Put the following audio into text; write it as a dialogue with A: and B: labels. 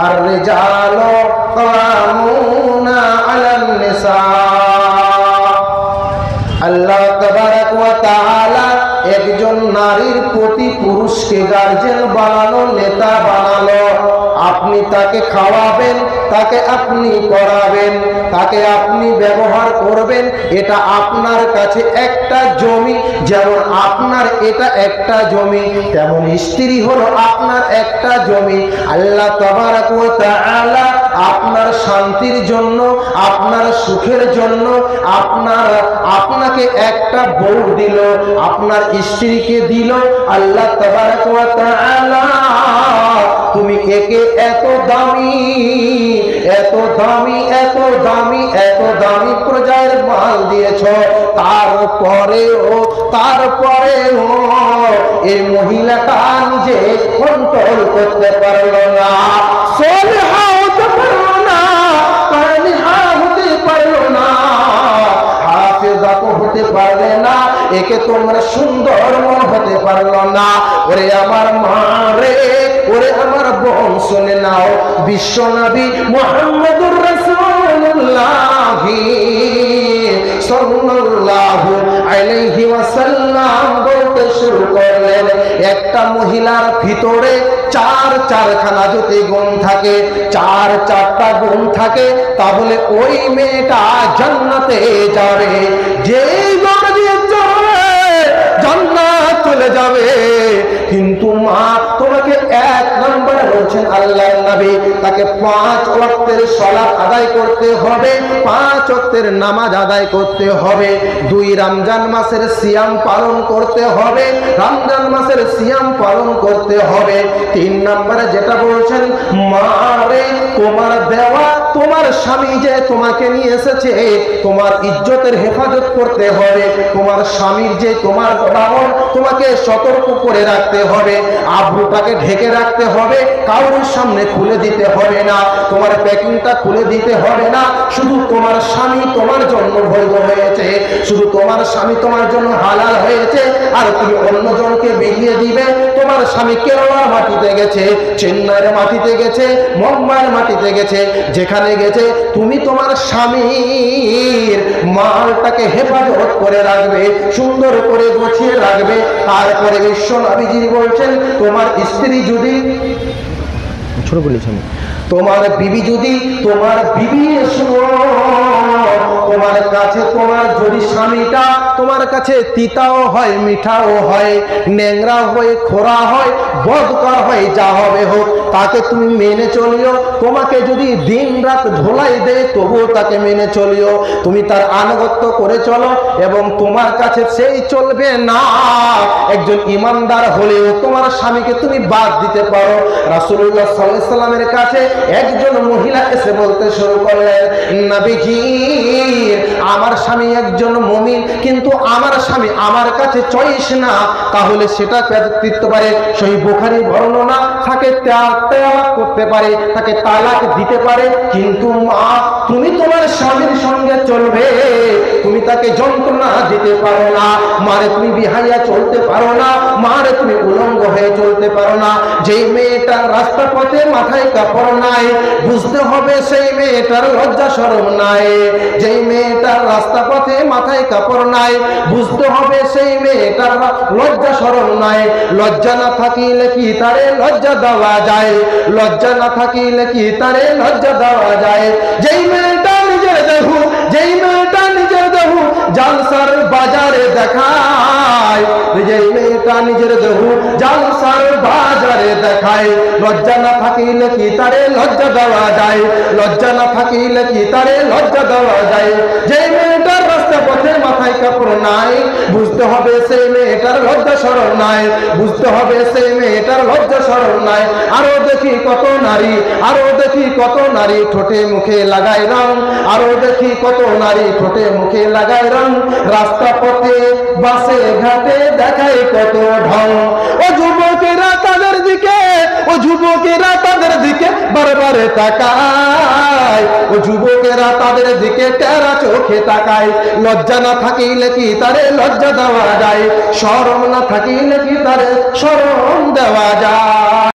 A: আর রিজালু কাওয়ামুনা আলান নিসা। আল্লাহ তাবারাক ওয়া তাআলা একজন নারীর প্রতি পুরুষকে গার্জিয়ান বানালো, নেতা বানালো। আপনি তাকে খাওয়াবেন, তাকে আপনি পড়াবেন, তাকে আপনি ব্যবহার করবেন। এটা আপনার কাছে একটা জমি, যেমন আপনার এটা একটা জমি, তেমন স্ত্রী হলো আপনার একটা জমি। আল্লাহ তাবারাক ওয়া তাআলা আপনার শান্তির জন্য, আপনার সুখের জন্য আপনাকে একটা বউ দিল, আপনার স্ত্রীকে দিল। আল্লাহ তাবারাক ওয়া তাআলা তুমি একে এত দামি, এত দামি, এত দামি, এত দামি পর্যায়ের মাল দিয়েছ, তারপরেও এই মহিলাটা নিজে কন্ট্রোল করতে পারলো না, সলিহা হতে পারলো না, তালিহা হতে পারলো না, হাফেজা হতে পারলে না, একে তোমরা সুন্দর মন হতে পারলো না। ওরে আমার মা রে, ওরে আমার বোন, শুনে নাও, বিশ্বনবী মুহাম্মদুর রাসূলুল্লাহ সাল্লাল্লাহু আলাইহি ওয়াসাল্লাম বলতে শুরু করলেন, একটা মহিলার ভিতরে চারখানা যদি গুণ থাকে, চারটা গুণ থাকে, তাহলে ওই মেয়েটা জান্নাতে যাবে। যেই গুণ দিয়ে চলে জান্নাত চলে যাবে। কিন্তু মা তোমাকে এক নম্বরে বলছেন আল্লাহর নবী, তাকে 5 ওয়াক্তের সালাত আদায় করতে হবে, 5 ওয়াক্তের নামাজ আদায় করতে হবে, 2 রমজান মাসের সিয়াম পালন করতে হবে, রমজান মাসের সিয়াম পালন করতে হবে। 3 নম্বরে যেটা বলছেন, মা রে তোমার দেওয়া, তোমার স্বামী যে তোমাকে নিয়ে এসেছে, তোমার ইজ্জতের হেফাজত করতে হবে, তোমার স্বামীর যে তোমার বাহন, তোমাকে সতর্ক করে রাখতে হবে, আব্রুটাকে ঢেকে রাখতে হবে, কারোর সামনে খুলে দিতে হবে না, তোমার প্যাকিংটা খুলে দিতে হবে না। শুধু তোমার স্বামী তোমার জন্য বৈধ হয়েছে, শুধু তোমার স্বামী তোমার জন্য হালাল হয়েছে, আর তুমি অন্যজনকে বিলিয়ে দিবে। তোমার স্বামী কেরলার মাটিতে গেছে, চেন্নাইয়ের মাটিতে গেছে, মুম্বাইয়ের মাটিতে গেছে, যেখানে গেছে তুমি তোমার স্বামীর মালটাকে হেফাজত করে রাখবে, সুন্দর করে গুছিয়ে রাখবে। তারপরে বিশ্ব নবীজি বলছেন, তোমার স্ত্রী যদি ছোট বলেছেন, তোমার বিবি যদি, তোমার বিবি তোমার কাছে, তোমার যদি স্বামীটা তোমার কাছে তিতাও হয়, মিঠাও হয়, ন্যাংরা হয়, খোরা হয়, বদকার হয়, যা হবে হোক, তাকে তুমি মেনে চলিও। তোমাকে যদি দিন রাত ধোলাই দেয়, তবুও তাকে মেনে চলিও, তুমি তার আনুগত্য করে চলো, এবং তোমার কাছে সেই চলবে না। একজন ইমানদার হলেও তোমার স্বামীকে তুমি বাদ দিতে পারো। রাসূলুল্লাহ সাল্লাল্লাহু আলাইহি ওয়াসাল্লামের কাছে একজন মহিলা এসে বলতে শুরু করলেন, নবীজি আমার স্বামী একজন মুমিন, কিন্তু আমার স্বামী আমার কাছে চয়েস না, তাহলে সেটা দিতে পারে। সহিহ বুখারী বর্ণনা, তাকে তালাক করতে পারে, তাকে তালাক দিতে পারে, কিন্তু মা তুমি তোমার স্বামীর সঙ্গে চলবে, তুমি তাকে যন্ত্রণা দিতে পারো না, মারে তুমি বিহাইয়া চলতে পারো না, মারে তুমি উলঙ্গ হয়ে চলতে পারো না। যেই মেয়েটার রাস্তা পথে মাথায় কাপড় নাই, বুঝতে হবে সেই মেয়েটার লজ্জা শরম নাই। যেই মেয়েটার রাস্তা পথে মাথায় কাপড় নাই, বুঝতে হবে সেই মেয়েটার লজ্জা শরম নাই। লজ্জা না থাকিলে কি তারে লজ্জা দেওয়া যায়, লজ্জা না থাকিলে কি তারে লজ্জা দেওয়া যায়। যেই মেয়েটা নিজের দেহু, যেই মেয়েটা নিজের দেহু জালসার বাজারে দেখায়, যেই মেয়েটা নিজের দেহু জালসার বাজারে দেখায়, লজ্জা না থাকিলে কি তারে লজ্জা দেওয়া যায়, লজ্জা না থাকিলে কি তারে লজ্জা দেওয়া যায়। যেই মেয়েটার রাস্তা পথে মাথায় কাপড় নাই, বুঝতে হবে সেই মেয়েটার লজ্জা শরম নাই, বুঝতে হবে সেই মেয়েটার লজ্জা শরম নাই। আরো দেখি কত নারী, আরো দেখি কত নারী ঠোঁটে মুখে লাগায় রং, আরো দেখি কত নারী ঠোঁটে মুখে লাগায় রং, রাস্তা পথে বাসে ঘাটে দেখায় কত ঢং। ও যুবকেরা তাদের দিকে, ও যুবকেরা তাদের দিকে বারবারে তাকায়, ও যুবকেরা তাদের দিকে টেরা চোখে তাকায়। লজ্জা না থাকিলে কি তারে লজ্জা দেওয়া যায়, শরম না থাকিলে কি তারে শরম দেওয়া যায়।